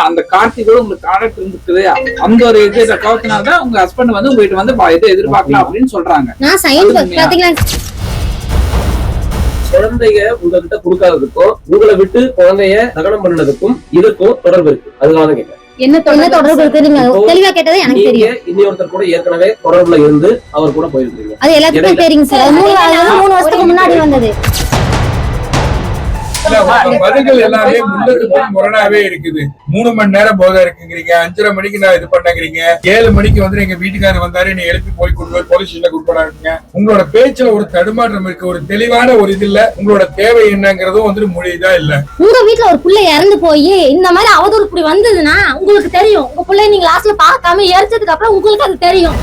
அந்த கார்த்திகோட உங்களுக்கு கான்டாக்ட் இருந்துக்குது, அந்த ஒரு இது கவத்தினால்தான் உங்க ஹஸ்பண்ட் வந்து உங்ககிட்ட வந்து இதை எதிர்பார்க்கலாம் அப்படின்னு சொல்றாங்க. குழந்தைய உங்ககிட்ட கொடுக்காததுக்கும் உங்களை விட்டு குழந்தைய தகனம் பண்ணதுக்கும் இதுக்கும் தொடர்பு இருக்கு. அதுதான் கேட்கிறேன். என்ன தொடர்பு இருக்கு? நீங்க தெளிவா கேட்டது எனக்கு தெரியும். இன்னொருத்தர் கூட ஏற்கனவே தொடர்புல இருந்து அவர் கூட போயிருக்கீங்க. அது எல்லாத்துக்கும் தெரியுங்க சார். 3 வருஷத்துக்கு முன்னாடி வந்தது. பதில்கள் எல்லாமே முன்னதுக்கு முரணாவே இருக்குது. 3 மணி நேரம் போதை இருக்குங்கிறீங்க, 5:30 மணிக்கு நான் இது பண்ணங்கிறீங்க, 7 மணிக்கு வந்து எங்க வீட்டுக்காரர் வந்தாரு, நீ எழுப்பி போய் கொண்டு போய் போலீஸ் ஸ்டேஷன்ல கொடுப்பாங்க. உங்களோட பேச்சுல ஒரு தடுமாற்றம் இருக்கு, ஒரு தெளிவான ஒரு இது இல்ல. உங்களோட தேவை என்னங்கிறதும் வந்து மொழிதா இல்ல. உங்க வீட்டுல ஒரு புள்ள இறந்து போய் இந்த மாதிரி அவதூறு இப்படி வந்ததுன்னா உங்களுக்கு தெரியும். உங்க பிள்ளை நீங்க லாஸ்ட்ல பார்க்காம எரிச்சதுக்கு அப்புறம் உங்களுக்கு அது தெரியும்.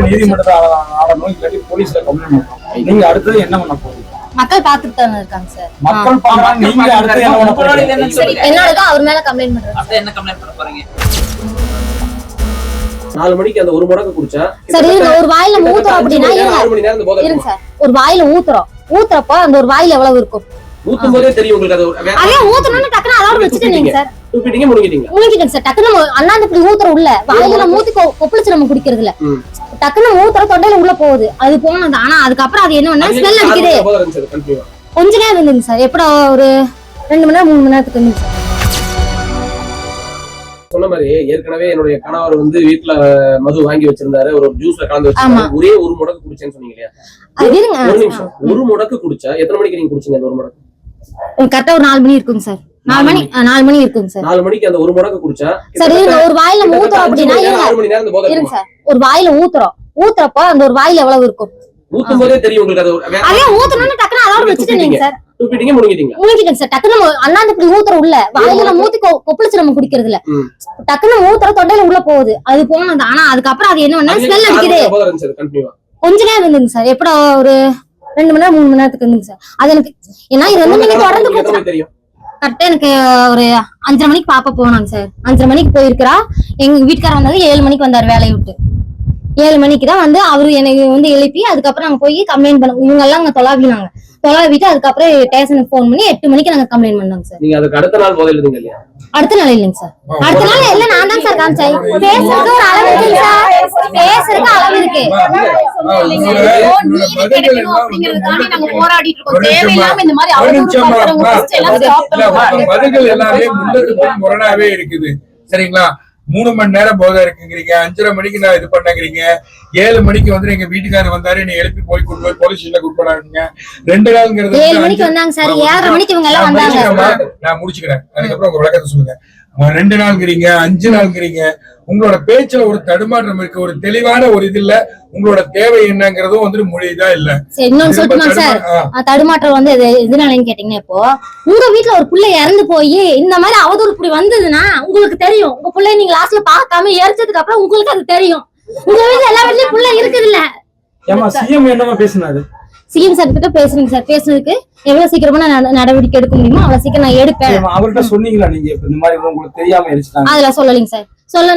நீதிமன்றத்தை ஆடணும், இல்லாட்டி போலீஸ்ல கம்ப்ளைண்ட் பண்ணணும். நீங்க அடுத்தது என்ன பண்ண போறீங்க? மக்கள் பாத்துட்டு தானே இருக்காங்க சார். மக்கள் பாக்குறாங்க, நீங்க அடுத்து என்ன பண்ண போறீங்க? என்னோட அவர் மேல கம்ப்ளைண்ட் பண்றேன். அடுத்து என்ன கம்ப்ளைண்ட் பண்ண போறீங்க? 4 மணிக்கு அந்த ஒரு முடக்கு குடிச்சா சரி, ஒரு வாயில ஊத்துறோம் அப்படின்னா இருங்க சார். ஒரு வாயில ஊத்துறப்ப அந்த ஒரு வாயில எவ்வளவு இருக்கும்? ஊத்தும் போதே தெரியும் உங்களுக்கு. அதே ஊத்துறோம்னு டக்குனு அதோட வச்சுட்டீங்க சார். தூக்கிட்டீங்க, முழுங்கிட்டீங்க சார். டக்குனு அண்ணாந்து இப்படி ஊத்துற உள்ள வாயில மூத்தி கொப்பளிச்சு நம்ம குடிக்கிறதுல டக்குனு ஊத்துற தொண்டையில உள்ள போகுது. அது போனது. ஆனா அதுக்கப்புறம் அது என்ன ஸ்மெல் அடிக்குது. கொஞ்ச நேரம் இருந்துங்க சார். எப்படா ஒரு 2 மணி நேரம் 3 மணி நேரத்துக்கு இருந்துச்சு சார். சொன்ன மாதிரி ஏற்கனவே என்னுடைய கணவர் வந்து வீட்டுல மது வாங்கி வச்சிருந்தாரு, ஒரு ஜூஸ்ல கலந்து வச்சிருந்தாரு. ஒரே ஒரு முடக்கு குடிச்சேன்னு சொன்னீங்க இல்லையா? ஒரு நிமிஷம். ஒரு முடக்கு குடிச்சா எத்தனை மணிக்கு நீங்க குடிச்சீங்க அந்த ஒரு முடக்கு? கரெக்டா ஒரு 4 மணி இருக்குங்க சார். 4 மணி இருக்குங்க சார். 4 மணிக்கு அந்த ஒரு முடக்கு குடிச்சா சரி, ஒரு வாயில ஊத்துறோம் அப்படின்னா இருங்க சார். ஒரு வாயில ஊத்துறப்ப அந்த ஒரு வாயில எவ்வளவு இருக்கும்? ஊத்தும் போதே தெரியும் உங்களுக்கு. அதே ஊத்துறோம்னு டக்குனு அதோட வச்சுட்டீங்க சார். தூக்கிட்டீங்க, முழுங்கிட்டீங்க சார். டக்குனு அண்ணாந்து இப்படி ஊத்துற உள்ள வாயில மூத்தி கொப்பளிச்சு நம்ம குடிக்கிறதுல டக்குனு ஊத்துற தொண்டையில உள்ள போகுது. அது போனது. ஆனா அதுக்கப்புறம் அது என்ன ஸ்மெல் அடிக்குது. கொஞ்ச நேரம் இருந்துங்க சார். எப்படா ஒரு 2 மணி நேரம் 3 மணி நேரத்துக்கு இருந்துங்க சார். அது எனக்கு ஏன்னா இது வந்து நீங்க தொடர்ந்து தெரியும். கரெக்டா எனக்கு ஒரு 5:30 மணிக்கு பாப்பா போனாங்க சார். 5:30 மணிக்கு போயிருக்கிறா. எங்க வீட்டுக்காரர் வந்தாரு 7 மணிக்கு வந்தாரு வேலையை விட்டு. 7 மணிக்கு தான் வந்து அவரு எனக்கு வந்து எழுப்பி அதுக்கப்புறம் நாங்க போய் கம்ப்ளைண்ட் பண்ணோம். இவங்க எல்லாம் அங்க தொலாவிட்டு அதுக்கப்புறம் ஸ்டேஷனுக்கு போன் பண்ணி 8 மணிக்கு நாங்க கம்ப்ளைண்ட் பண்ணோங்க சார். நீங்க அதுக்கு அடுத்த நாள் போதை எழுதுங்க இல்லையா? அடுத்த நாள் இல்லைங்க சார். அடுத்த நாள் எல்லாம் நான் தான் சார் காமிச்சேன். பேசுறதுக்கு ஒரு அளவு இருக்குங்க சார். பேசுறதுக்கு அளவு இருக்கு. பதில்கள் எல்லாமே முன்னதுக்கு முரணாவே இருக்குது. சரிங்களா? 3 மணி நேரம் போதை இருக்குங்கிறீங்க, 5:30 மணிக்கு நான் இது பண்ணங்கிறீங்க, 7 மணிக்கு வந்து எங்க வீட்டுக்காரர் வந்தாரு, நீ எழுப்பி போய் கொண்டு போய் போலீஸ் ஸ்டேஷன்ல கொடுப்பாங்க. 2 நாள்ங்கிறது 7 மணிக்கு வந்தாங்க சார். 7:30 மணிக்கு இவங்க எல்லாம் வந்தாங்க. நான் முடிச்சுக்கிறேன், அதுக்கப்புறம் உங்க விளக்கத்தை சொல்லுங்க. 2 நாள்ங்கிறீங்க, 5 நாள்ங்கிறீங்க. உங்களோட பேச்சுல ஒரு தடுமாற்றம் இருக்கு, ஒரு தெளிவான ஒரு இது இல்ல. உங்களோட தேவை என்னங்கிறதும் வந்து மொழிதா இல்ல. இன்னொன்னு சொல்லுமா சார், தடுமாற்றம் வந்து எதுனாலன்னு கேட்டீங்கன்னா, இப்போ உங்க வீட்டுல ஒரு புள்ள இறந்து போய் இந்த மாதிரி அவதூறு இப்படி வந்ததுன்னா உங்களுக்கு தெரியும். உங்க பிள்ளை நீங்க லாஸ்ட்ல பார்க்காம எரிச்சதுக்கு அப்புறம் உங்களுக்கு அது தெரியும். உங்க வீட்டுல எல்லா வீட்லயும் புள்ள இருக்குது இல்ல. சிஎம் என்னமா பேசினாரு? சிஎம் சார் கிட்ட பேசுறீங்க சார். பேசுறதுக்கு எவ்வளவு சீக்கிரமா நான் நடவடிக்கை எடுக்க முடியுமோ அவ்வளவு சீக்கிரம் நான் எடுப்பேன். அவர்கிட்ட சொன்னீங்களா நீங்க இந்த மாதிரி உங்களுக்கு தெரியாம எரிச்சிட்டாங்க? அதெல்லாம் சொல்லலைங்க சார்.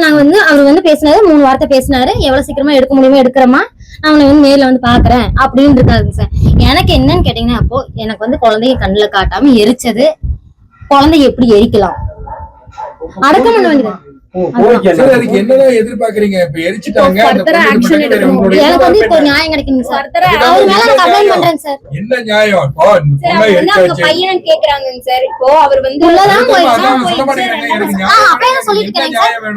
நாங்க வந்து அவர் வந்து பேசினாரு, 3 வார்த்தை பேசினாரு. எவ்வளவு சீக்கிரமா எடுக்க முடியுமோ எடுக்கிறோமா, நான் அவனை வந்து நேர்ல வந்து பாக்குறேன் அப்படின்னு இருக்காருங்க சார். எனக்கு என்னன்னு கேட்டீங்கன்னா, அப்போ எனக்கு வந்து குழந்தைய கண்ணுல காட்டாம எரிச்சது, குழந்தைய எப்படி எரிக்கலாம், அடக்கம் பண்ண வேண்டியது. அதுக்கு என்னதான் எதிர்பார்க்கறீங்க? இப்ப எரிச்சிட்டாங்க, எனக்கு வந்து இப்போ நியாயம் கிடைக்கணும் சார். அவர் மேல கம்ப்ளைண்ட் பண்றேன் சார். என்ன நியாயம்? பையன் கேக்குறாங்க சார். இப்போ அவர் வந்து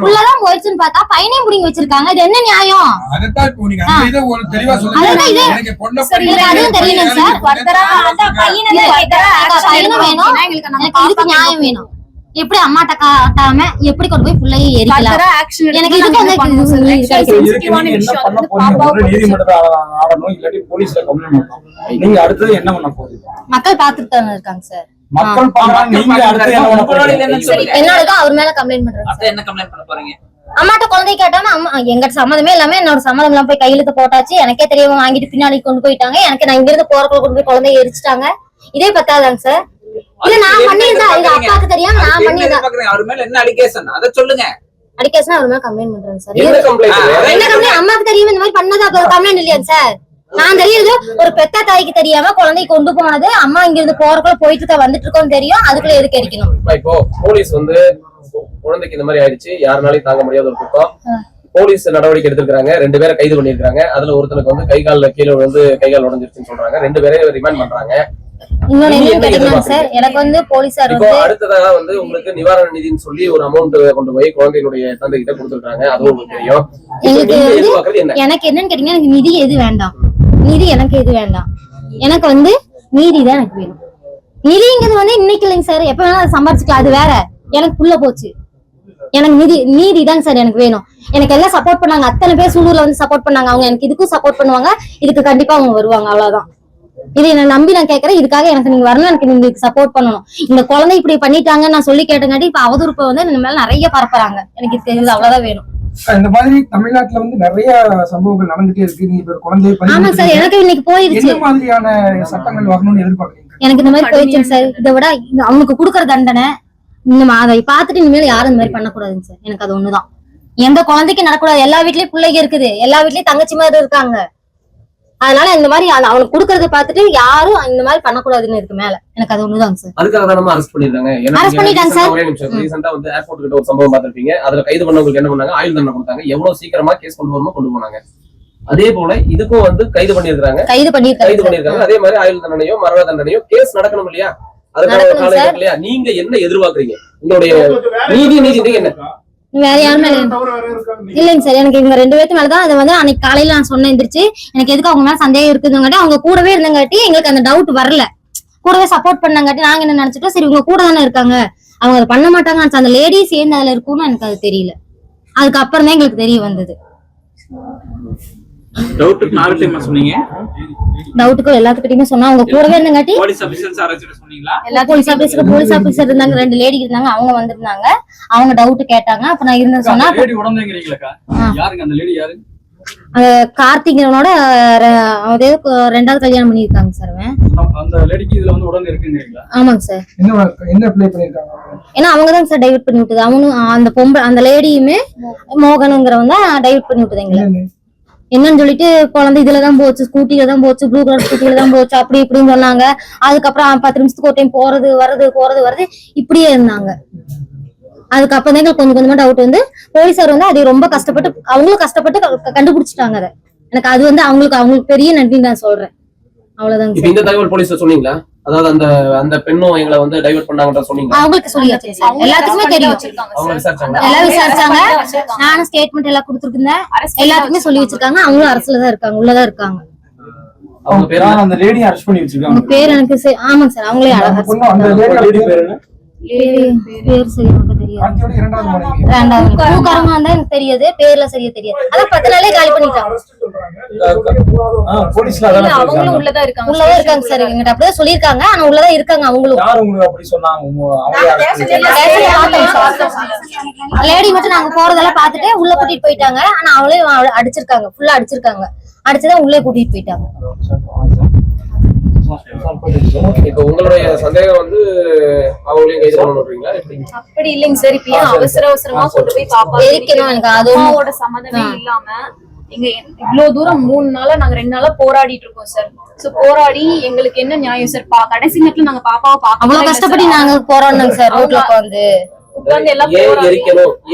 உள்ளதான் போயிடுச்சுன்னு பார்த்தா பையனையும் புடிங்கி வச்சிருக்காங்க. இது என்ன நியாயம்? அதான் இப்போ நீங்க அந்த இதை ஒரு தெளிவா சொல்லுங்க. எனக்கு பொண்ணை அதுவும் தெரியல சார். பையனும் வேணும், எனக்கு இதுக்கு நியாயம் வேணும். எப்படி அம்மாட்ட காட்டாம எப்படி கொண்டு போய் பிள்ளையை எரிக்கலாம்? எனக்கு இதுக்கு நீதிமன்றத்தை ஆடணும், இல்லாட்டி போலீஸ்ல கம்ப்ளைண்ட் பண்ணணும். நீங்க அடுத்தது என்ன பண்ண போறீங்க? மக்கள் பாத்துட்டு தானே இருக்காங்க சார். மக்கள் பாக்குறாங்க, நீங்க அடுத்து என்ன பண்ண போறீங்க? என்னோட அவர் மேல கம்ப்ளைண்ட் பண்றேன். என்ன கம்ப்ளைண்ட் பண்ண போறீங்க? அம்மாட்ட குழந்தை கேட்டாம அம்மா எங்க சம்மதமே இல்லாம என்னோட சம்மதம் எல்லாம் போய் கையெழுத்து போட்டாச்சு. எனக்கே தெரியாம வாங்கிட்டு பின்னாடி கொண்டு போயிட்டாங்க. எனக்கு நான் இங்க இருந்து போறக்குள்ள கொண்டு போய் குழந்தைய எரிச்சிட்டாங்க. இதே பத்தாதாங்க சார். இல்ல நான் பண்ணிருந்தா எங்க அப்பாவுக்கு தெரியாம நான் பண்ணிருந்தேன். அவர் மேல என்ன அலிகேஷன் அத சொல்லுங்க. அலிகேஷன் அவர் மேல கம்ப்ளைண்ட் பண்றேன் சார். என்ன கம்ப்ளைண்ட்? அம்மாவுக்கு தெரியும் இந்த மாதிரி பண்ணதா கம்ப்ளைண்ட் இல்லையா சார்? நான் தெரியுது ஒரு பெத்த தாய்க்கு தெரியாம குழந்தை கொண்டு போனது, அம்மா இங்க இருந்து போறக்குள்ள போயிட்டு இருக்கா வந்துட்டு இருக்கோம் தெரியும், அதுக்குள்ள எதுக்கு அடிக்கணும்? இப்போ போலீஸ் வந்து குழந்தைக்கு இந்த மாதிரி ஆயிடுச்சு, யாருனாலையும் தாங்க முடியாத ஒரு துக்கம். போலீஸ் நடவடிக்கை எடுத்திருக்காங்க, 2 பேரை கைது பண்ணிருக்காங்க. அதுல ஒருத்தனுக்கு வந்து கை கால் உடைஞ்சிருச்சுன்னு சொல்றாங்க. 2 பேரையும் ரிமாண்ட் பண்றாங்க. இன்னொன்னு என்ன கேட்டீங்கன்னா சார், எனக்கு வந்து போலீஸார் இப்போ வந்து அடுத்ததாக வந்து உங்களுக்கு நிவாரண நிதின்னு சொல்லி ஒரு அமௌண்ட் கொண்டு போய் குழந்தைகளுடைய தந்தை கிட்ட கொடுத்துருக்காங்க, அது உங்களுக்கு தெரியும். எங்களுக்கு நீங்க வந்து எதிர்பார்க்கறது என்ன? எனக்கு என்னன்னு கேட்டீங்கன்னா, எனக்கு நிதி எது வேண்டாம், நிதி எனக்கு எது வேண்டாம், எனக்கு வந்து நீதி தான் எனக்கு வேணும். நிதிங்கிறது வந்து இன்னைக்கு இல்லைங்க சார், எப்ப வேணாலும் அதை சம்பாதிச்சுக்கலாம், அது வேற. எனக்கு புள்ள போச்சு, எனக்கு நீதி தாங்க சார் எனக்கு வேணும். எனக்கு எல்லாம் சப்போர்ட் பண்ணாங்க, அத்தனை பேர் சூலூர்ல வந்து சப்போர்ட் பண்ணாங்க, அவங்க எனக்கு இதுக்கும் சப்போர்ட் பண்ணுவாங்க, இதுக்கு கண்டிப்பா அவங்க வருவாங்க, அவ்வளவுதான். இதை என்ன நம்பி நான் கேட்கறேன், இதுக்காக எனக்கு நீங்க வரணும், எனக்கு நீங்க சப்போர்ட் பண்ணணும். இந்த குழந்தை இப்படி பண்ணிட்டாங்க நான் சொல்லி கேட்டங்காட்டி இப்ப அவதூறுப்பை வந்து இந்த மேல நிறைய பரப்புறாங்க, எனக்கு இது தெரியுது, அவ்வளவுதான் வேணும். இந்த மாதிரி தமிழ்நாட்டுல வந்து நிறைய சம்பவங்கள் நடந்துட்டே இருக்கு. நீங்க இப்ப குழந்தைய ஆமா சார், எனக்கு இன்னைக்கு போயிருச்சு. என்ன மாதிரியான சட்டங்கள் வரணும்னு எதிர்பார்க்கறீங்க? எனக்கு இந்த மாதிரி போயிடுச்சுங்க சார். இதை விட அவனுக்கு கொடுக்குற தண்டனை இந்த அதை பார்த்துட்டு இனிமேல் யாரும் இந்த மாதிரி பண்ணக்கூடாதுங்க சார். எனக்கு அது ஒண்ணுதான். எந்த குழந்தைக்கு நடக்கூடாது. எல்லா வீட்லயும் பிள்ளைங்க இருக்குது, எல்லா வீட்லயும் தங்கச்சி மாதிரி இருக்காங்க. அதனால இந்த மாதிரி அவனுக்கு கொடுக்கறத பார்த்துட்டு யாரும் இந்த மாதிரி பண்ணக்கூடாதுன்னு இருக்கு மேல. எனக்கு அது ஒண்ணுதாங்க சார். அதுக்காக தான் நம்ம அரெஸ்ட் பண்ணிருக்காங்க. அரெஸ்ட் பண்ணிட்டாங்க சார். ஒரே நிமிஷம், ரீசெண்டா வந்து ஏர்போர்ட் கிட்ட ஒரு சம்பவம் பார்த்திருப்பீங்க. அதுல கைது பண்ணவங்களுக்கு என்ன பண்ணாங்க, ஆயுள் தண்டனை கொடுத்தாங்க. எவ்வளவு சீக்கிரமா கேஸ் கொண்டு வரணும் கொண்டு போனாங்க. அதே போல இதுக்கும் வந்து கைது பண்ணிருக்காங்க. அதே மாதிரி ஆயுள் தண்டனையோ மரண தண்டனையோ கேஸ் நடக்கணும் இல்லையா? அதுக்கான காலம் இருக்கு இல்லையா? நீங்க என்ன எதிர்பார்க்கறீங்க? உங்களுடைய நீதி என்ன? வேற யாருமே இல்லைங்க சார். எனக்கு இவங்க 2 பேருக்கு மேலதான் அதை வந்து அன்னைக்கு காலையில நான் சொன்ன எந்திரிச்சு எனக்கு எதுக்கு அவங்க மேல சந்தேகம் இருக்குதுங்காட்டி, அவங்க கூடவே இருந்தங்காட்டி எங்களுக்கு அந்த டவுட் வரல. கூடவே சப்போர்ட் பண்ணங்காட்டி நாங்க என்ன நினைச்சிட்டோம், சரி இவங்க கூட தானே இருக்காங்க, அவங்க அதை பண்ண மாட்டாங்க. அந்த லேடி சேர்ந்து அதுல இருக்கும்னு எனக்கு அது தெரியல. அதுக்கப்புறம் தான் எங்களுக்கு தெரிய வந்தது. டவுட்டுக்கு யார்கிட்ட சொன்னீங்க? டவுட்டுக்கு எல்லாத்துக்கிட்டையுமே சொன்னா அவங்க கூடவே இருந்தங்காட்டி போலீஸ் ஆபீசர்ஸ் யாராச்சும் சொன்னீங்களா? எல்லா போலீஸ் ஆபீசர் இருந்தாங்க, 2 லேடி இருந்தாங்க, அவங்க வந்திருந்தாங்க. அவங்க டவுட் கேட்டாங்க. அப்ப நான் இருந்தேன்னு சொன்னா லேடி உடம்புங்கிறீங்களா? யாருங்க அந்த லேடி? யாரு? கார்த்திகனோட அதே 2வது கல்யாணம் பண்ணிருக்காங்க சார். அந்த லேடிக்கு இதுல வந்து உடம்பு இருக்குங்கிறீங்களா? ஆமாங்க சார். என்ன ப்ளே பண்ணிருக்காங்க? ஏன்னா அவங்கதான் சார் டைவர்ட் பண்ணி விட்டது. அவனும் அந்த லேடியுமே மோகனுங்கிறவங்க டைவர்ட் பண்ணி விட்டது எங்களை. என்னன்னு சொல்லிட்டு குழந்தை இதுலதான் போச்சு, ஸ்கூட்டில தான் போச்சு, ப்ளூ கலர் ஸ்கூட்டில தான் போச்சு, அப்படி இப்படின்னு சொன்னாங்க. அதுக்கப்புறம் 10 நிமிஷத்துக்கு ஒரு டைம் போறது வருது இப்படியே இருந்தாங்க. அதுக்கப்புறம் தான் கொஞ்சம் கொஞ்சமா டவுட் வந்து போலீஸார் வந்து அதை ரொம்ப கஷ்டப்பட்டு அவங்களும் கஷ்டப்பட்டு கண்டுபிடிச்சிட்டாங்க. அதை எனக்கு அது வந்து அவங்களுக்கு பெரிய நன்றி நான் சொல்றேன். அவ்வளவுதாங்க. இந்த தகவல் போலீஸ்ல சொன்னீங்களா? அதாவது அந்த பெண்ணும் எங்களை வந்து டைவர்ட் பண்ணாங்கன்ற சொன்னீங்க? அவங்களுக்கு சொல்லியாச்சு, எல்லாத்துக்குமே தெரியும். அவங்க விசாரிச்சாங்க, எல்லாம் விசாரிச்சாங்க. நானும் ஸ்டேட்மெண்ட் எல்லாம் கொடுத்துருக்கேன், எல்லாத்துக்குமே சொல்லி வச்சிருக்காங்க. அவங்களும் அரசுலதான் இருக்காங்க, உள்ளதான் இருக்காங்க. அவங்க பேர் அந்த லேடி அரெஸ்ட் பண்ணி வச்சிருக்காங்க. அவங்க பேர் எனக்கு ஆமாங்க சார், அவங்களே பேர் சரி எனக்கு தெரியாது. 2வது பூக்காரங்க வந்தா எனக்கு தெரியாது, பேர்ல சரியா தெரியாது. அதான் 10 நாளே காலி பண்ணிட்டாங்க. அவங்களும் உள்ளதான் இருக்காங்க சார். எங்கிட்ட அப்படிதான் சொல்லிருக்காங்க. ஆனா உள்ளதான் இருக்காங்க அவங்களும். லேடி மட்டும் நாங்க போறதெல்லாம் பாத்துட்டு உள்ள கூட்டிட்டு போயிட்டாங்க. ஆனா அவளே அடிச்சிருக்காங்க, ஃபுல்லா அடிச்சிருக்காங்க. அடிச்சுதான் உள்ளே கூட்டிட்டு போயிட்டாங்க. இப்ப உங்களுடைய சந்தேகம் வந்து அவங்களையும் கைது பண்ணணும்ன்றீங்களா? அப்படி இல்லைங்க சார். இப்ப அவசரமா கொண்டு போய் பாப்பா எனக்கு அம்மாவோட சம்மதமே இல்லாம இங்க இவ்வளவு தூரம் 3 நாளா நாங்க 2 நாளா போராடிட்டு இருக்கோம் சார். சோ போராடி எங்களுக்கு என்ன நியாயம் சார்? கடைசி நேரத்துல நாங்க பாப்பாவை பாக்க அவ்வளவு கஷ்டப்பட்டு நாங்க போராடினோம் சார். ரோட்ல உட்கார்ந்து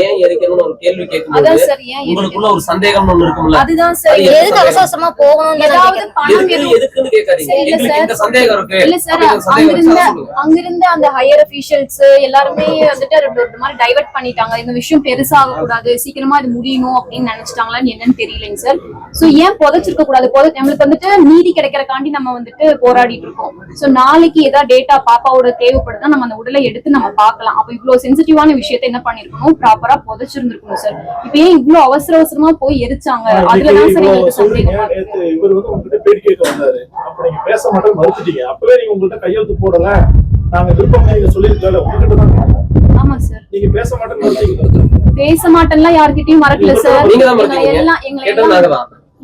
ஏன் எரிக்கணும்னு ஒரு கேள்வி கேட்கும்போது உங்களுக்குள்ள ஒரு சந்தேகம் ஒண்ணு இருக்கும்ல, அதுதான் சார். எதுக்கு அவசரமா போகணும், எதுக்குன்னு கேட்காதீங்க. எங்களுக்கு இந்த சந்தேகம் இருக்கு. இல்ல சார், அங்கிருந்த அந்த ஹையர் அபிஷியல்ஸ் எல்லாருமே வந்துட்டு ஒரு மாதிரி டைவர்ட் பண்ணிட்டாங்க. இந்த விஷயம் பெருசாக கூடாது, சீக்கிரமா இது முடியணும் அப்படின்னு நினைச்சிட்டாங்களான்னு என்னன்னு தெரியலைங்க சார். சோ ஏன் புதைச்சிருக்க கூடாது? நம்மளுக்கு வந்துட்டு நீதி கிடைக்கிறக்காண்டி நம்ம வந்துட்டு போராடிட்டு இருக்கோம். சோ நாளைக்கு ஏதாவது டேட்டா பாப்பாவோட தேவைப்படுதா நம்ம அந்த உடலை எடுத்து நம்ம பாக்கலாம். அப்ப இவ்வளவு சென்சிட்டிவான விஷயத்தை என்ன பண்ணிருக்கணும், ப்ராப்பரா புதைச்சிருந்திருக்கணும் சார். இப்ப ஏன் இவ்வளவு அவசரமா போய் எரிச்சாங்க? அதுலதான் சார் எங்களுக்கு சந்தேகம். இவர் வந்து உங்ககிட்ட பேட்டி கேட்க வந்தாரு, அப்ப நீங்க பேச மாட்டேன்னு மறுத்துட்டீங்க. அப்பவே நீங்க உங்கள்கிட்ட கையெழுத்து போடல, நாங்க விருப்பம் நீங்க சொல்லிருக்கல, உங்ககிட்ட தான். ஆமா சார், நீங்க பேச மாட்டேன்னு பேச மாட்டேன்லாம் யார்கிட்டயும் மறக்கல சார்.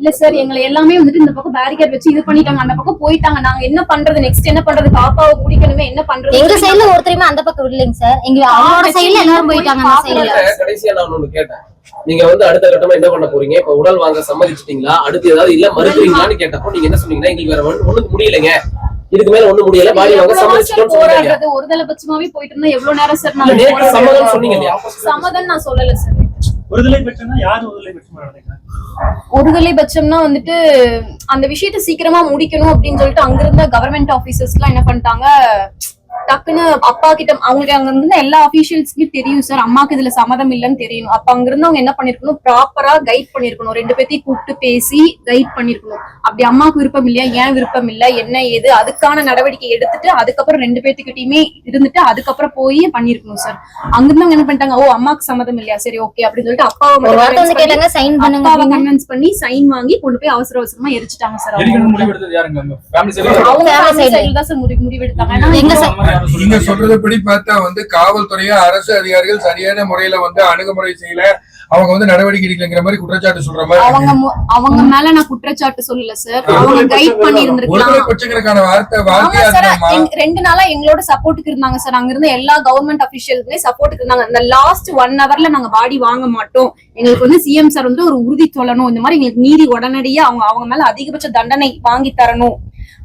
இல்ல சார், எங்களை எல்லாமே வந்துட்டு இந்த பக்கம் பேரிகேட் வச்சு இது பண்ணிட்டாங்க, அந்த பக்கம் போயிட்டாங்க. நாங்க என்ன பண்றது, நெக்ஸ்ட் என்ன பண்றது, பாப்பாவை பிடிக்கணுமே, என்ன பண்றது? எங்க சைடுல ஒருத்தருமே அந்த பக்கம் விடலைங்க சார். எங்க அவங்களோட சைடுல எல்லாரும் போயிட்டாங்க. அந்த சைடுல கடைசியா நான் ஒண்ணு கேட்டேன். நீங்க வந்து அடுத்த கட்டமா என்ன பண்ண போறீங்க? இப்ப உடல் வாங்க சம்மதிச்சிட்டீங்களா? அடுத்து ஏதாவது இல்ல மறுக்கிறீங்களான்னு கேட்டப்போ நீங்க என்ன சொன்னீங்கன்னா, எங்களுக்கு வேற ஒண்ணுக்கு முடியலைங்க, இதுக்கு மேல ஒண்ணு முடியல, பாடி வாங்க சம்மதிச்சிட்டோம்னு சொல்றீங்க. போராடுறது ஒரு தலைபட்சமாவே போயிட்டு இருந்தா எவ்வளவு நேரம் சார் இல்ல, நேத்து சம்மதம் சொன்னீங்க இல்லையா? சம்மதம் நான் சொல்லல சார். ஒருதலை பட்சம்னா யாரு ஒருதலை பட்சமா நினைக்கிறேன்? ஒருதலை பட்சம்னா வந்துட்டு அந்த விஷயத்த சீக்கிரமா முடிக்கணும் அப்படின்னு சொல்லிட்டு அங்க இருந்த கவர்மெண்ட் ஆபீசர்ஸ் எல்லாம் என்ன பண்ணிட்டாங்க, டக்குன்னு அப்பா கிட்ட அவங்களுக்கு அங்க இருந்த எல்லா அபிஷியல்ஸ்க்குமே தெரியும் சார், அம்மாக்கு இதுல சம்மதம் இல்லைன்னு தெரியணும். அப்ப அங்க இருந்து அவங்க என்ன பண்ணிருக்கணும், ப்ராப்பரா கைட் பண்ணிருக்கணும், 2 பேத்தையும் கூப்பிட்டு பேசி கைட் பண்ணிருக்கணும். அப்படி அம்மாவுக்கு விருப்பம் இல்லையா, ஏன் விருப்பம் இல்ல, என்ன ஏது, அதுக்கான நடவடிக்கை எடுத்துட்டு அதுக்கப்புறம் 2 பேத்துக்கிட்டயுமே இருந்துட்டு அதுக்கப்புறம் போய் பண்ணிருக்கணும் சார். அங்கிருந்து அவங்க என்ன பண்ணிட்டாங்க, ஓ அம்மாக்கு சம்மதம் இல்லையா, சரி ஓகே அப்படின்னு சொல்லிட்டு அப்பாவை கன்வின்ஸ் பண்ணி சைன் வாங்கி கொண்டு போய் அவசர அவசரமா எரிச்சிட்டாங்க சார். எரிக்கணும்னு முடிவெடுத்தது யாருங்க? உங்க family side ல? அவங்க family side ல தான் சார் முடிவெடுத்தாங்க. நீங்க சொல்றதுபடி பார்த்தா வந்து காவல்துறையா அரசு அதிகாரிகள் சரியான முறையில வந்து அணுகுமுறை செய்யல, அவங்க வந்து நடவடிக்கை எடுக்கலங்கிற மாதிரி குற்றச்சாட்டு சொல்ற மாதிரி அவங்க மேல நான் குற்றச்சாட்டு சொல்லல சார், அவங்க கைட் பண்ணி இருந்திருக்கலாம். பட்சங்களுக்கான வார்த்தை 2 நாளா எங்களோட சப்போர்ட்டுக்கு இருந்தாங்க சார். அங்க இருந்த எல்லா கவர்மெண்ட் அபிஷியல்ஸுமே சப்போர்ட்டுக்கு இருந்தாங்க. இந்த லாஸ்ட் 1 ஹவர்ல நாங்க பாடி வாங்க மாட்டோம், எங்களுக்கு வந்து சிஎம் சார் வந்து ஒரு உறுதி சொல்லணும், இந்த மாதிரி எங்களுக்கு நீதி உடனடியா அவங்க மேல அதிகபட்ச தண்டனை வாங்கி தரணும்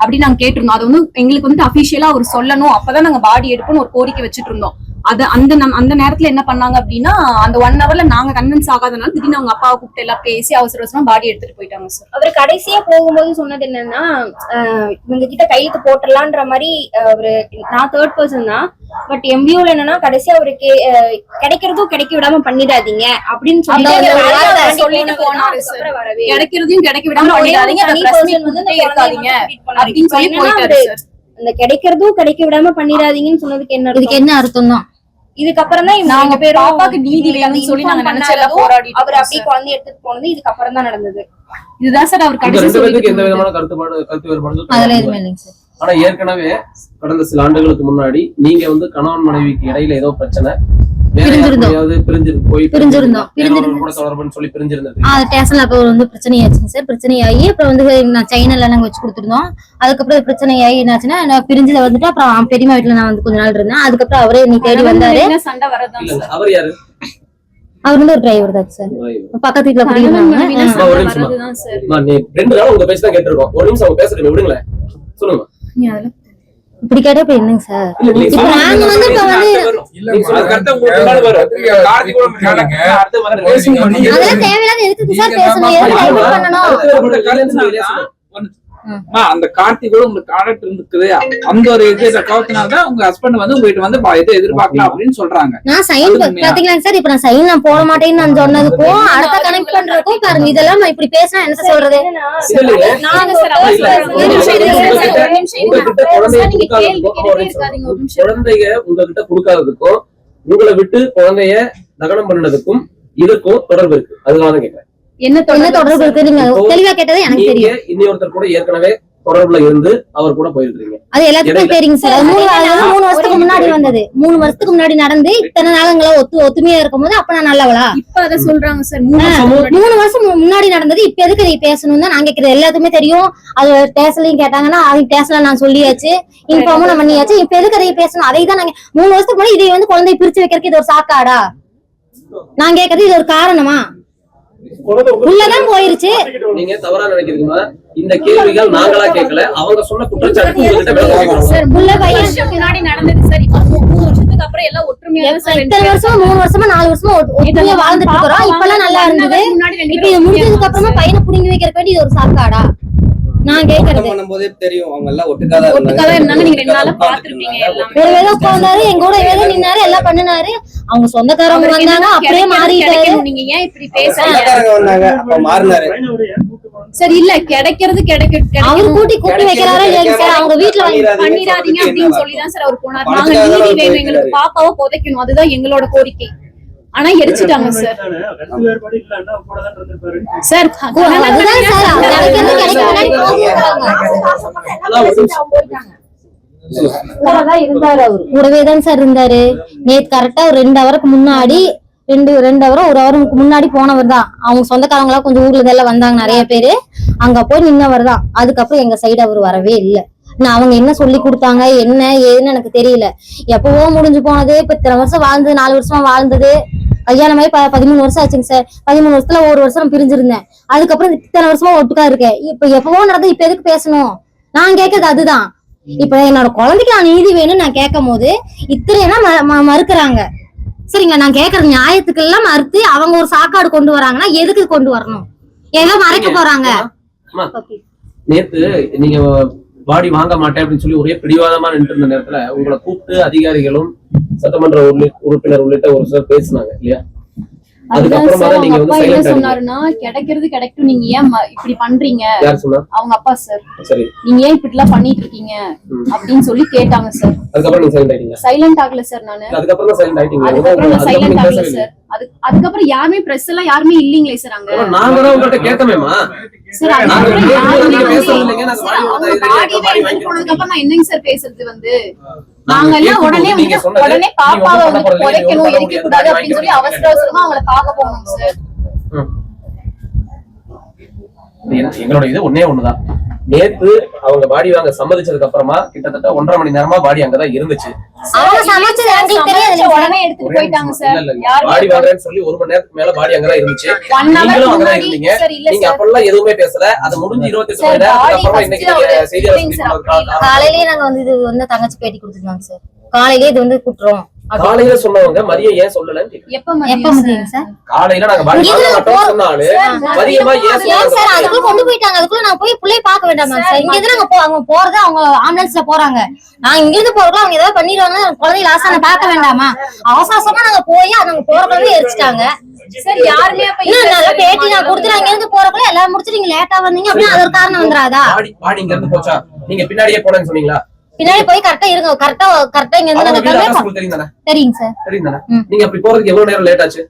அப்படின்னு நாங்க கேட்டிருந்தோம். அது வந்து எங்களுக்கு வந்து அபிஷியலா அவர் சொல்லணும், அப்பதான் நாங்க பாடி எடுப்போம்னு ஒரு கோரிக்கை வச்சுட்டு இருந்தோம். அது அந்த நேரத்துல என்ன பண்ணாங்க அப்படின்னா, அந்த 1 ஹவர்ல நாங்க கன்வின்ஸ் ஆகாதனால திடீர்னு அவங்க அப்பாவை கூப்பிட்டு எல்லாம் பேசி அவசர அவசரமா பாடி எடுத்துட்டு போயிட்டாங்க சார். அவர் கடைசியா போகும்போது சொன்னது என்னன்னா, இவங்க கிட்ட கையெழுத்து போட்டுடலான்ற மாதிரி அவரு, நான் 3rd person தான், பட் எம்பியூல என்னன்னா கடைசியா அவருக்கு கிடைக்கிறதும் கிடைக்க விடாம பண்ணிடாதீங்க அப்படின்னு சொல்லிட்டு போனாரு சார். கிடைக்கிறதையும் கிடைக்க விடாம பண்ணிடாதீங்க அப்படின்னு சொல்லி போயிட்டாரு சார். அந்த கிடைக்கிறதும் கிடைக்க விடாம பண்ணிடாதீங்கன்னு சொன்னதுக்கு என்ன, இதுக்கு என்ன அர்த்தம் தான்? இதுக்கப்புறம் தான் நாங்க பாப்பாக்கு நீதி வேணும்னு சொல்லி நாங்க நினைச்சல போராடி அவர் அப்படியே குழந்தை எடுத்துட்டு போனது இதுக்கப்புறம் தான் நடந்தது. இதுதான் சார் அவர் கடைசி சொல்லிட்டு எந்த விதமான கருத்து வேறுபாடு அதுல எதுவுமே இல்லைங்க சார். ஆனா ஏற்கனவே கடந்த சில ஆண்டுகளுக்கு முன்னாடி நீங்க வந்து கணவன் மனைவிக்கு இடையில ஏதோ பிரச்சனை, ஸ்டேஷன்ல அப்ப வந்து பிரச்சனையாச்சுங்க சார். பிரச்சனையாகி அப்புறம் வந்து நான் சைனால நாங்க வச்சு கொடுத்துருந்தோம். அதுக்கப்புறம் பிரச்சனையாகி என்னாச்சுன்னா நான் பிரிஞ்சுல வந்துட்டு அப்புறம் பெரியமா வீட்டுல நான் வந்து கொஞ்ச நாள் இருந்தேன். அதுக்கப்புறம் அவரே நீ தேடி வந்தாரு. சண்டை வரதான் சார். அவர் யாரு? அவர் வந்து ஒரு டிரைவர் தான் சார், பக்கத்து வீட்டுல குடியிருந்தாங்க. உங்க பேச்சு தான் கேட்டிருக்கோம். ஒரு நிமிஷம் அவங்க பேசுறீங்க, விடுங்களேன், சொல்லுங்க. இப்படி கேட்டா இப்ப என்னங்க சார்? இப்ப நாங்க வந்து இப்ப வந்து அதெல்லாம் தேவையில்லாத எதுக்கு சார் பேசணும், எதுக்கு பண்ணணும்? அந்த கார்த்திகோட உங்களுக்கு கான்டாக்ட் இருக்குது, அந்த ஒரு இது கவத்தினால்தான் உங்க ஹஸ்பண்ட் வந்து உங்ககிட்ட வந்து இதை எதிர்பார்க்கலாம் அப்படின்னு சொல்றாங்க. நான் சைன் பாத்தீங்களா சார், இப்ப நான் சைன் நான் போட மாட்டேன்னு நான் சொன்னதுக்கும் அடுத்த கனெக்ட் பண்றதுக்கும் பாருங்க, இதெல்லாம் நான் இப்படி பேசினா என்ன சொல்றது? குழந்தைய உங்ககிட்ட கொடுக்காததுக்கும் உங்களை விட்டு குழந்தைய தகனம் பண்ணதுக்கும் இதுக்கும் தொடர்பு இருக்கு, அதுதான் கேட்கிறேன். என்ன தொடர்பு இருக்கு? நீங்க தெளிவா கேட்டது எனக்கு தெரியும். இன்னொருத்தர் கூட ஏற்கனவே தொடர்புல இருந்து அவர் கூட போயிருக்கீங்க, அது எல்லாத்துக்கும் தெரியுங்க சார். 3 வருஷத்துக்கு முன்னாடி வந்தது, 3 வருஷத்துக்கு முன்னாடி நடந்து இத்தனை நாளங்களா ஒத்துமையா இருக்கும் போது அப்ப நான் நல்லவளா? இப்ப அதை சொல்றாங்க சார். 3 வருஷம் முன்னாடி நடந்தது, இப்ப எதுக்கு நீ பேசணும் தான் நான் கேட்கறது. எல்லாத்துக்குமே தெரியும். அது டேஸ்லயும் கேட்டாங்கன்னா அது டேஸ்ல நான் சொல்லியாச்சு, இன்ஃபார்மும் நான் பண்ணியாச்சு. இப்ப எதுக்கு அதை பேசணும்? அதை தான் நாங்க 3 வருஷத்துக்கு முன்னாடி இதை வந்து குழந்தைய பிரிச்சு வைக்கிறதுக்கு இது ஒரு சாக்காடா? நான் கேட்கறது இது ஒரு காரணமா? உள்ளதான் போயிருச்சு. நீங்க தவறா நினைக்கிறீங்களா? இந்த கேள்விகள் நாங்களா கேட்கல, அவங்க சொன்ன குற்றச்சாட்டு முன்னாடி நடந்தது சார். இப்ப 3 வருஷத்துக்கு அப்புறம் எல்லாம் ஒற்றுமையா சார். இத்தனை வருஷம் 3 வருஷமா 4 வருஷமா ஒற்றுமையா வாழ்ந்துட்டு இருக்கோம். இப்பெல்லாம் நல்லா இருந்தது. இப்ப இது முடிஞ்சதுக்கு அப்புறமா பையனை புடிங்கி வைக்கிறதுக்கு வேண்டி இது ஒரு சாக்காடா? நான் கேக்குறது பண்ணும்போதே தெரியும் அவங்க எல்லாம் ஒட்டுக்காத இருந்தாங்க. நீங்க 2 நாளா பாத்துருப்பீங்க. ஒரு வேளை உட்கார்ந்தாரு, எங்க கூட வேலை நின்னாரு, எல்லாம் பண்ணினாரு. அவங்க சொந்தக்காரங்க வந்தாங்க, அப்படியே மாறிட்டாரு. நீங்க ஏன் இப்படி பேசுறீங்க? வந்தாங்க, அப்ப மாறினாரு சார். இல்ல கிடைக்கிறது அவரு கூட்டி வைக்கிறாரா இல்லையா சார்? அவங்க வீட்டுல பண்ணிடாதீங்க அப்படின்னு சொல்லிதான் சார் அவர் போனார். நாங்க நீதி வேணும், எங்களுக்கு பாப்பாவை புதைக்கணும், அதுதான் எங்களோட கோரிக்கை. ஆனா எரிச்சிட்டாங்க சார். சார் கூடவேதான் சார் இருந்தாரு. நேத்து கரெக்டா ஒரு 2 ஹவருக்கு முன்னாடி 2 ஹவர் 1 ஹவருக்கு முன்னாடி போனவர் தான். அவங்க சொந்தக்காரங்க எல்லாம் கொஞ்சம் ஊர்ல இதெல்லாம் வந்தாங்க நிறைய பேரு, அங்க போய் நின்னவர் தான். அதுக்கப்புறம் எங்க சைடு அவர் வரவே இல்லை. நான் அவங்க என்ன சொல்லி கொடுத்தாங்க என்ன ஏதுன்னு எனக்கு தெரியல. எப்பவோ முடிஞ்சு போனது. இப்ப இத்தனை வருஷம் வாழ்ந்தது, 4 வருஷமா வாழ்ந்தது, கல்யாணம் ஆகி 13 வருஷம் ஆச்சுங்க சார். 13 வருஷத்துல ஒரு வருஷம் பிரிஞ்சிருந்தேன். அதுக்கப்புறம் இத்தனை வருஷமா ஒட்டுக்கா இருக்கேன். இப்ப எப்பவோ நடந்து இப்ப எதுக்கு பேசணும்? நான் கேட்கறது அதுதான். இப்ப என்னோட குழந்தைக்கு நான் நீதி வேணும்னு நான் கேட்கும் போது இத்தனை மறுக்கிறாங்க. சரிங்களா, நான் கேட்கற நியாயத்துக்கு எல்லாம் மறுத்து அவங்க ஒரு சாக்காடு கொண்டு வராங்கன்னா எதுக்கு கொண்டு வரணும்? ஏதோ மறைக்க போறாங்க. நேத்து நீங்க பாடி வாங்க மாட்டேன் அப்படின்னு சொல்லி ஒரே பிடிவாதமா நின்று இருந்த நேரத்துல உங்களை கூப்பிட்டு அதிகாரிகளும் சட்டமன்ற உறுப்பினர் உள்ளிட்ட ஒரு சிலர் பேசினாங்க இல்லையா? அதுக்கப்புறமா தான் நீங்க வந்து என்ன சொன்னாருன்னா, கிடைக்கிறது கிடைக்கும், நீங்க ஏன் இப்படி பண்றீங்க? யார் சொன்னா? அவங்க அப்பா சார். சரி, நீங்க ஏன் இப்படி எல்லாம் பண்ணிட்டு இருக்கீங்க அப்படின்னு சொல்லி கேட்டாங்க சார். அதுக்கப்புறம் நீங்க சைலண்ட் ஆயிட்டீங்க? சைலண்ட் ஆகல சார். நானு அதுக்கப்புறம் தான் சைலண்ட் ஆயிட்டீங்க? அதுக்கப்புறம் நான் சைலண்ட் ஆகல சார். அதுக்கப்புறம் யாருமே பிரஸ் எல்லாம் யாருமே இல்லீங்களே சார் அங்க. நாங்க தான் உங்கள்ட்ட கேட்கமேமா சார். அதுக்கப்புறம் நான் என்னங்க சார் பேசுறது வந்து, நாங்க எல்லாம் உடனே பாப்பாவை வந்து குறைக்கணும், எரிக்க கூடாது அப்படின்னு சொல்லி அவசர அவசரமா அவங்கள பார்க்க போனோம் சார். எங்களோட இது ஒன்னே ஒண்ணுதான். நேத்து அவங்க பாடி வாங்க சம்மதிச்சதுக்கு அப்புறமா கிட்டத்தட்ட 1.5 மணி நேரமா பாடி அங்கதான் இருந்துச்சு. உடனே எடுத்துட்டு போயிட்டாங்க சார். பாடி வாங்கன்னு சொல்லி 1 மணி நேரத்துக்கு மேல பாடி அங்கதான் இருந்துச்சு. நீங்களும் அங்கதான் இருந்தீங்க. நீங்க அப்பெல்லாம் எதுவுமே பேசல. அது முடிஞ்சு 28 மணி நேரத்துக்கு அப்புறமா இன்னைக்கு செய்தியாளர் காலையிலேயே நாங்க வந்து இது வந்து தங்கச்சி பேட்டி கொடுத்துருந்தாங்க சார். காலையிலேயே இது வந்து குற்றோம் காலையில சொன்னவங்க மதியம் ஏன் சொல்லலன்னு காலையில நாங்க பாடி வாங்க மாட்டோம் சொன்னாலே மதியமா ஏன் சார்? அதுக்குள்ள கொண்டு போயிட்டாங்க. அதுக்குள்ள நான் போய் பிள்ளைய பார்க்க வேண்டாமா சார்? இங்க இருந்து நாங்க அவங்க போறது, அவங்க ஆம்புலன்ஸ்ல போறாங்க. நாங்க இங்க இருந்து போறோம், அவங்க ஏதாவது பண்ணிடுவாங்க, குழந்தைய லாஸ்டா நான் பார்க்க வேண்டாமா? அவசரமா நாங்க போய் அவங்க போறக்குள்ளவே எரிச்சிட்டாங்க சார். யாருமே நல்ல பேட்டி நான் கொடுத்துட்டு அங்க இருந்து போறக்குள்ள எல்லாம் முடிச்சுட்டு நீங்க லேட்டா வந்தீங்க அப்படின்னா அது ஒரு காரணம் வந்துடாதா? பாடி இங்க இருந்து போச்சா? நீங்க பின்னாடியே போனேன்னு சொன்னீங்களா? பின்னாடி போய் கரெக்டா இருங்க. கரெக்டா இங்க இருந்து நாங்க தெரியுங்க சார். தெரியும் தானே? நீங்க அப்படி போறதுக்கு எவ்வளவு நேரம் லேட் ஆச்சு?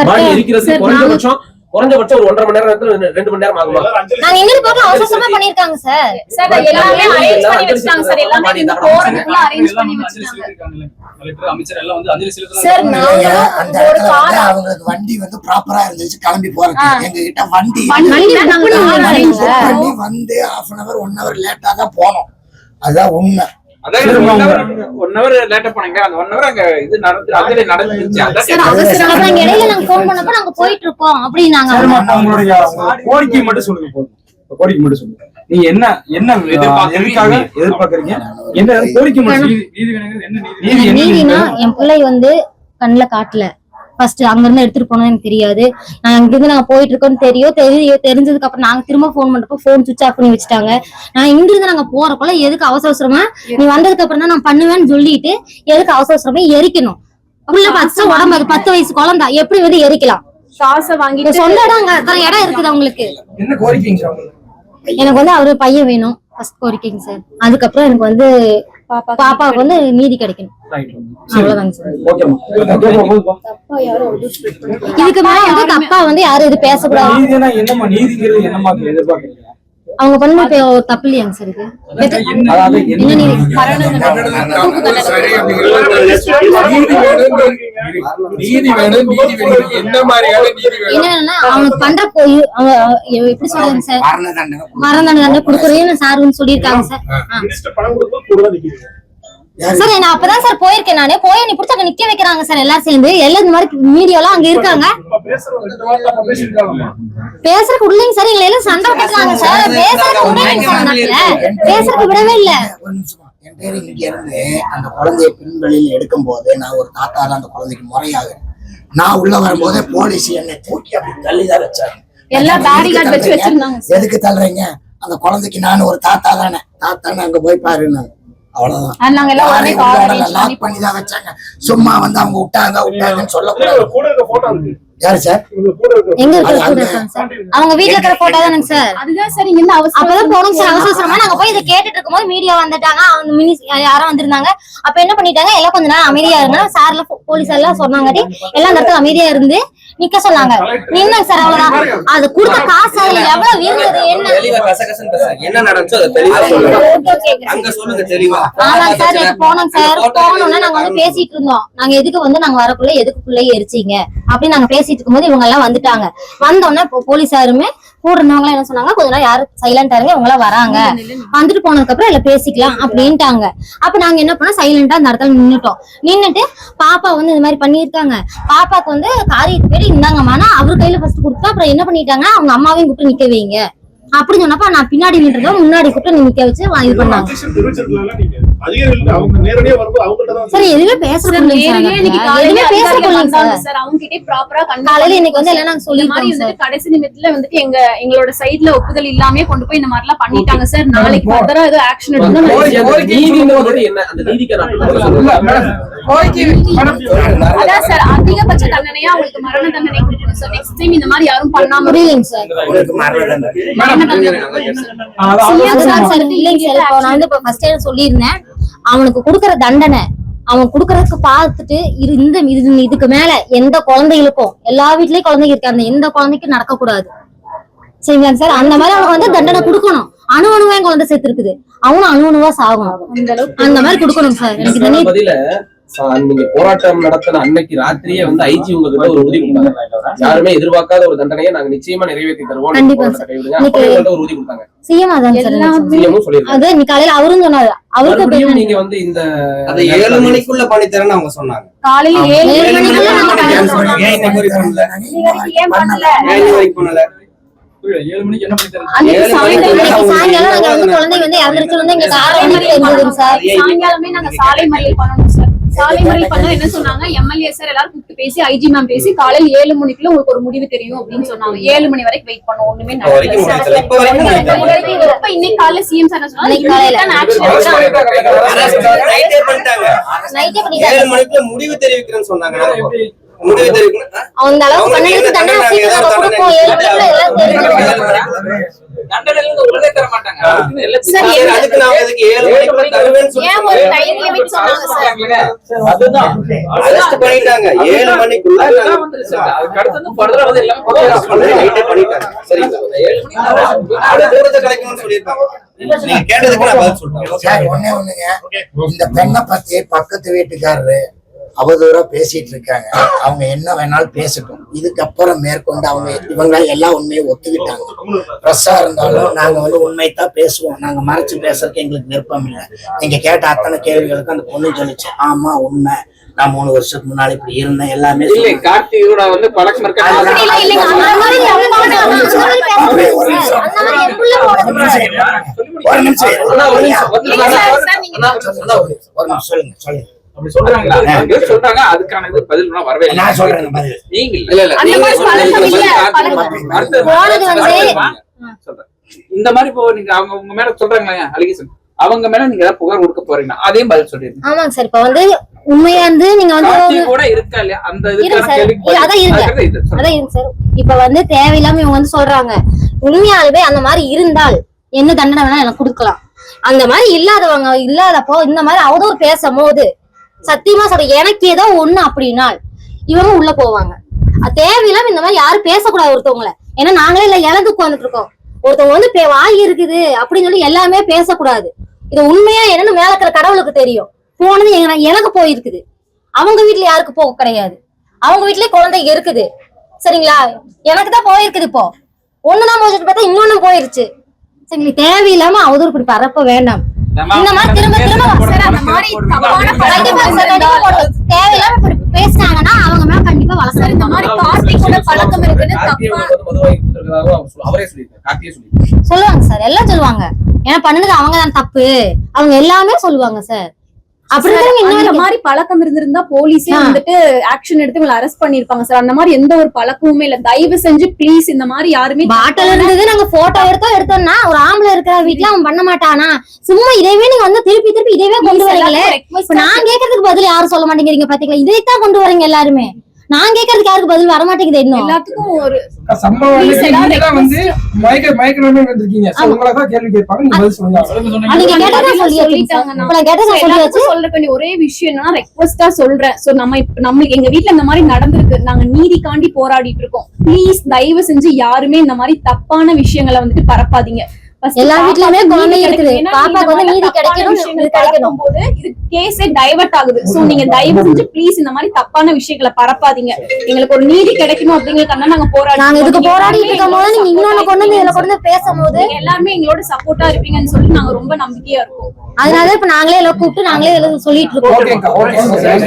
பாடி எரிக்கிறது குறைஞ்சபட்சம் ஒரு 1.5 மணி நேரத்துல 2 மணி நேரம் ஆகுமா? நாங்க எங்க போறோம் அவசரமா பண்ணிருக்காங்க சார். சார் எல்லாமே அரேஞ்ச் பண்ணி வச்சிட்டாங்க சார். எல்லாமே இந்த போறதுக்குள்ள அரேஞ்ச் பண்ணி வச்சிட்டாங்க. கலெக்டர் அமைச்சர் எல்லாம் வந்து அஞ்சலி செலுத்துறாங்க சார். நாங்க ஒரு கார் அவங்களுக்கு வண்டி வந்து ப்ராப்பரா இருந்துச்சு கிளம்பி போறதுக்கு. எங்க கிட்ட வண்டி வந்து 1/2 hour 1 hour லேட்டா தான் போனோம். அதான் உண்மை. அதான் 1 hour லேட்டா போனீங்க. அந்த 1 hour அங்க இது நடந்துச்சு. அதான் இடையில நாங்க போன் பண்ணப்ப நாங்க போயிட்டு இருக்கோம் அப்படினாங்க. உங்களுடைய கோரிக்கை மட்டும் சொல்லுங்க. போதும், கோரிக்கை மட்டும் சொல்லுங்க. நீங்க என்ன எதிர்பார்க்கறீங்க? என்ன கோரிக்கை மட்டும்? நீதினா என் பிள்ளை வந்து கண்ணுல காட்டல. ஃபர்ஸ்ட் அங்க இருந்து எடுத்துட்டு போனது எனக்கு தெரியாது. நான் இங்கிருந்து நாங்க போயிட்டு இருக்கோம்னு தெரிஞ்சதுக்கு அப்புறம் நாங்க திரும்ப போன் பண்றப்ப போன் சுவிட்ச் ஆஃப் பண்ணி வச்சுட்டாங்க. நான் இங்கிருந்து நாங்க போறப்பல எதுக்கு அவசரமா நீ வந்ததுக்கு அப்புறம் தான் நான் பண்ணுவேன்னு சொல்லிட்டு எதுக்கு அவசரமா எரிக்கணும்? உள்ள உடம்பு 10 வயசு குழந்தை எப்படி வந்து எரிக்கலாம்? காசை வாங்கிட்டு சொந்த இடம் இருக்குது அவங்களுக்கு. என்ன கோரிக்கைங்க சார்? எனக்கு வந்து அவரு பையன் வேணும் ஃபர்ஸ்ட் கோரிக்கைங்க சார். அதுக்கப்புறம் எனக்கு வந்து பாப்பாவுக்கு வந்து நீதி கிடைக்கணும். அவ்வளவுதாங்க சார். இதுக்கு மேல வந்து தப்பா வந்து யாரும் இது பேசக்கூடாது. அவங்க பண்ண தப்பு இல்லையாங்க சார்? இது என்ன நீதி? என்னன்னா அவனுக்கு பண்ற போய் எப்படி சொல்றாங்க சார், மரண தண்டனை கொடுக்குறேன்னு சார் சொல்லியிருக்காங்க சார். சார் நான் அப்பதான் சார் போயிருக்கேன். நானே போய் நீ பிடிச்ச நிக்க வைக்கிறாங்க சார். எல்லாரும் சேர்ந்து எல்லாம் இந்த மாதிரி மீடியாலாம் அங்க இருக்காங்க. பேசுறதுக்கு உள்ளீங்க சார். எங்களை எல்லாம் சண்டை கட்டுறாங்க சார். பேசுறதுக்கு விடவே இல்ல. என் பேரு இங்க இருந்து அந்த குழந்தைய பின்வெளியில எடுக்கும் போது நான் ஒரு தாத்தால அந்த குழந்தைக்கு முறையாக நான் உள்ள வரும்போதே போலீஸ் என்னை தூக்கி அப்படி தள்ளிதான் வச்சாங்க. எதுக்கு தள்ளுறீங்க? அந்த குழந்தைக்கு நான் ஒரு தாத்தா தானே அங்க போய் பாருன்னு. அவ்வளவுதான். லாக் பண்ணி தான் வச்சாங்க. சும்மா வந்து அவங்க விட்டாங்கன்னு சொல்லக்கூடாது. யாரு சார்? எங்க அவங்க வீட்டுல இருக்கிற போட்டோ தானங்க சார். அதுதான் சார் இங்க அப்பதான் போனோம் சார். அவசரமா நாங்க போய் இதை கேட்டுட்டு இருக்கும்போது மீடியா வந்துட்டாங்க. அவங்க யாரும் வந்திருந்தாங்க. அப்ப என்ன பண்ணிட்டாங்க, எல்லாம் கொஞ்ச நேரம் அமைதியா இருங்க சார்ல போலீஸ் எல்லாம் சொன்னாங்கட்டி எல்லாம் அந்த இடத்துல அமைதியா இருந்து நிக்க சொன்னாங்க. நின்னாங்க சார். அவ்வளவுதான். அது கொடுத்த காசு அதுல எவ்வளவு இருந்தது என்ன நடந்துச்சோ அதை தெளிவா சொல்லுங்க. தெளிவா சார் போனோம் சார். போனோம்னா நாங்க வந்து பேசிட்டு இருந்தோம். நாங்க எதுக்கு வந்து நாங்க வரக்குள்ள எதுக்கு பிள்ளைய எரிச்சிங்க அப்படின்னு நாங்க பேசிட்டு இருக்கும்போது இவங்க எல்லாம் வந்துட்டாங்க. வந்தோடனே போலீஸாருமே கூட இருந்தவங்க என்ன சொன்னாங்க, கொஞ்ச நேரம் யாரும் சைலண்டா இருங்க, இவங்க எல்லாம் வராங்க, வந்துட்டு போனதுக்கு அப்புறம் இல்ல பேசிக்கலாம் அப்படின்ட்டாங்க. அப்ப நாங்க என்ன பண்ணோம், சைலண்டா அந்த இடத்துல நின்னுட்டு பாப்பா வந்து இந்த மாதிரி பண்ணிருக்காங்க, பாப்பாக்கு வந்து காரியத்து பேரு இந்தாங்கம்மா அவரு கையில ஃபர்ஸ்ட் கொடுத்தா, அப்புறம் என்ன பண்ணிட்டாங்க, அவங்க அம்மாவையும் கூப்பிட்டு நிக்க வைங்க அப்படின்னு சொன்னப்ப நான் பின்னாடி நின்றதோ முன்னாடி கூப்பிட்டு நிக்க வச்சு இது பண்ணாங்க. சார் எதுவுமே பேசுறேன் சார், அவங்க கிட்டே ப்ராப்பரா காலையில இன்னைக்கு வந்து எல்லாம் நாங்க சொல்லி கடைசி நிமிடத்துல வந்துட்டு எங்களோட சைடுல ஒப்புதல் இல்லாம கொண்டு போய் இந்த மாதிரி எல்லாம் பண்ணிட்டாங்க சார். நாளைக்கு ஃபர்தரா ஏதோ ஆக்ஷன் எடுத்தா அதான் சார் அதிகபட்ச தண்டனையா அவங்களுக்கு மரண தண்டனை கொடுக்கணும் சார். நெக்ஸ்ட் டைம் இந்த மாதிரி யாரும் பண்ணாம முடியலைங்க சார். சொல்லியிருந்தேன், அவனுக்கு குடுக்கற தண்டனை அவன் குடுக்கறதுக்கு பார்த்துட்டு இதுக்கு மேல எந்த குழந்தைகளுக்கும், எல்லா வீட்லயும் குழந்தைங்க இருக்கு, அந்த எந்த குழந்தைக்கும் நடக்க கூடாது. சரிங்களா சார்? அந்த மாதிரி அவன் வந்து தண்டனை கொடுக்கணும். அணுவா என் குழந்தை சேர்த்து இருக்குது, அவனும் அணுவா சாகணும், அந்த மாதிரி கொடுக்கணும் சார். எனக்கு நீங்க போராட்டம் நடத்தின அன்னைக்கு ராத்திரியே வந்து ஐஜி உங்ககிட்ட ஒரு உறுதி கொடுத்தாங்க, யாருமே எதிர்பார்க்காத ஒரு தண்டனையை நாங்க நிச்சயமா நிறைவேற்றி தருவோம் ஒரு உறுதி கொடுத்தாங்க. காலையில அவரும் சொன்னாரு, அவருக்கு நீங்க வந்து இந்த 7 மணிக்குள்ள பண்ணித்தரேன்னு அவங்க சொன்னாங்க. காலையில 7 மணிக்குள்ள பண்ணல. 7 மணிக்கு என்ன பண்ணி சாயங்காலம் குழந்தை வந்து இறந்துருச்சு வந்து எங்களுக்கு சாயங்காலமே நாங்க சாலை மறியல் பண்ணணும் சார். சாலை மறியல் பண்ண என்ன சொன்னாங்க, எம்எல்ஏ சார் எல்லாரும் கூப்பிட்டு பேசி ஐஜி மேம் பேசி காலையில 7 மணிக்குள்ள உங்களுக்கு ஒரு முடிவு தெரியும் அப்படின்னு சொன்னாங்க. 7 மணி வரைக்கும் வெயிட் பண்ணோம், ஒண்ணுமே நடக்கல. இப்ப இன்னைக்கு காலையில சிஎம் சார் முடிவு தெரிவிக்கிறேன்னு சொன்னாங்க. அந்த அளவுக்கு பண்ணதுக்கு தண்டனை சீக்கிரம் கொடுப்போம். 7 உள்ளே தர மாட்டாங்க. அதுக்கு நான் அதுக்கு 7 மணிக்குள்ள தருவேன்னு ஏன் ஒரு டைம் லிமிட் சொன்னாங்க சார்? அதுதான் அரெஸ்ட் பண்ணிட்டாங்க. 7 மணிக்குள்ள அதுக்கு அடுத்து ஃபர்தரா வந்து எல்லாம் நைட்டே பண்ணிட்டாங்க. சரிங்களா? 7 மணிக்கு அடுத்து கிடைக்கும்னு சொல்லிருக்காங்க. நீங்க கேட்டதுக்கு நான் பதில் சொல்றேன் சார். ஒண்ணுங்க, இந்த பெண்ணை பத்தி பக்கத்து வீட்டுக்காரரு அவதூறா பேசிட்டு இருக்காங்க. அவங்க என்ன வேணாலும் பேசட்டும். இதுக்கப்புறம் மேற்கொண்டு இவங்க எல்லாம் உண்மையை ஒத்துக்கிட்டாங்க. பிரஸ்ஸா இருந்தாலும் நாங்க வந்து உண்மைத்தான் பேசுவோம், நாங்க மறைச்சு பேசுறதுக்கு எங்களுக்கு விருப்பம் இல்லை. நீங்க கேட்ட அத்தனை கேள்விகளுக்கு அந்த பொண்ணு சொல்லிச்சு, ஆமா உண்மை, நான் 3 வருஷத்துக்கு முன்னாடி இப்படி இருந்தேன் எல்லாமே. இல்ல கார்த்திகோட வந்து பழக்கம் இருக்க அப்படி சொல்றாங்க. அதுக்கான இது பதில் வரவே இல்லை. நான் சொல்றேன் பதில். நீங்க சொல்றேன் இந்த மாதிரி இப்போ நீங்க அவங்க உங்க மேல சொல்றாங்க அலிகேஷன், அவங்க மேல நீங்க ஏதாவது புகார் கொடுக்க போறீங்கன்னா அதையும் பதில் சொல்லிருங்க. ஆமாங்க சார். இப்ப வந்து உண்மையா இருந்து நீங்க வந்து கூட இருக்கா இல்லையா அந்த அதான் இருக்கு சார். இப்ப வந்து தேவையில்லாம இவங்க வந்து சொல்றாங்க, உண்மையாலுமே அந்த மாதிரி இருந்தால் என்ன தண்டனை வேணா எனக்கு கொடுக்கலாம். அந்த மாதிரி இல்லாதப்போ இந்த மாதிரி அவதூறு பேசும் போது சத்தியமா சொல்றேன், எனக்கு ஏதோ ஒண்ணு அப்படின்னா இவங்க உள்ள போவாங்க. தேவையில்லாம இந்த மாதிரி யாரும் பேசக்கூடாது ஒருத்தவங்களை. ஏன்னா நாங்களே இல்ல இழந்து உட்காந்துட்டு இருக்கோம். ஒருத்தவங்க வந்து வாய் இருக்குது அப்படின்னு சொல்லி எல்லாமே பேசக்கூடாது. இது உண்மையா என்னன்னு மேல இருக்கிற கடவுளுக்கு தெரியும். போனது எனக்கு போயிருக்குது, அவங்க வீட்டுல யாருக்கு போக கிடையாது. அவங்க வீட்லயே குழந்தை இருக்குது. சரிங்களா? எனக்கு தான் போயிருக்குது. இப்போ ஒண்ணுதான் போயிட்டு பார்த்தா இன்னொன்னு போயிருச்சு. சரிங்களா? தேவையில்லாம அவதூறு இப்படி பரப்ப வேண்டாம். இந்த மாதிரி திரும்ப தேவையில்லாம இப்படி பேசினாங்கன்னா அவங்க மேல கண்டிப்பா வளர்ச்சி. இந்த மாதிரி கார்த்திகோட பழக்கம் இருக்குன்னு சொல்லுவாங்க சார், எல்லாம் சொல்லுவாங்க. ஏன்னா பண்ணது அவங்க தான் தப்பு, அவங்க எல்லாமே சொல்லுவாங்க சார். அப்படி இந்த மாதிரி பழக்கம் இருந்திருந்தா போலீஸே வந்துட்டு ஆக்ஷன் எடுத்து இவங்களை அரெஸ்ட் பண்ணிருப்பாங்க சார். அந்த மாதிரி எந்த ஒரு பழக்கமுமே இல்ல. தயவு செஞ்சு ப்ளீஸ் இந்த மாதிரி யாருமே பாட்டில் இருந்தது நாங்க போட்டோ எடுத்தோம்னா ஒரு ஆம்பளை இருக்கிற வீட்டுல அவன் பண்ண மாட்டானா? சும்மா இதேவே நீங்க வந்து திருப்பி இதேவே கொண்டு வரீங்களே. நான் கேட்கறதுக்கு பதில் யாரும் சொல்ல மாட்டேங்கிறீங்க. பாத்தீங்களா? இதைத்தான் கொண்டு வரீங்க எல்லாருமே. நான் கேட்கறதுக்கு யாருக்கு பதில் வர மாட்டேங்குது. இன்னும் எல்லாத்துக்கும் ஒரு சம்பவம் வந்து மயக்க வந்திருக்கீங்க. உங்களதான் கேள்வி கேட்பாங்க, நீங்க பதில் சொல்லுங்க. நீங்க கேட்டதா சொல்ல வேண்டிய ஒரே விஷயம் என்னன்னா ரெக்வெஸ்டா சொல்றேன். சோ நம்ம எங்க வீட்டுல இந்த மாதிரி நடந்திருக்கு, நாங்க நீதிக்காண்டி போராடிட்டு இருக்கோம். ப்ளீஸ் தயவு செஞ்சு யாருமே இந்த மாதிரி தப்பான விஷயங்களை வந்துட்டு பரப்பாதீங்க. எல்லா வீட்லயுமே குழந்தைங்க இருக்குது. பாப்பாக்கு வந்து நீதி கிடைக்கணும், இது கிடைக்கணும். போது இது கேஸே டைவர்ட் ஆகுது. சோ நீங்க தயவு செஞ்சு ப்ளீஸ் இந்த மாதிரி தப்பான விஷயங்களை பரப்பாதீங்க. எங்களுக்கு ஒரு நீதி கிடைக்கணும் அப்படிங்கறதுக்காக நாங்க நாங்க இதுக்கு போராடிட்டு இருக்கும் போது நீங்க இன்னொன்னு கொண்டு வந்து இதுல கொண்டு வந்து பேசும்போது எல்லாருமே எங்களோட சப்போர்ட்டா இருப்பீங்கன்னு சொல்லி நாங்க ரொம்ப நம்பிக்கையா இருக்கோம். அதனால இப்ப நாங்களே எல்லாம் கூப்பிட்டு நாங்களே சொல்லிட்டு இருக்கோம்.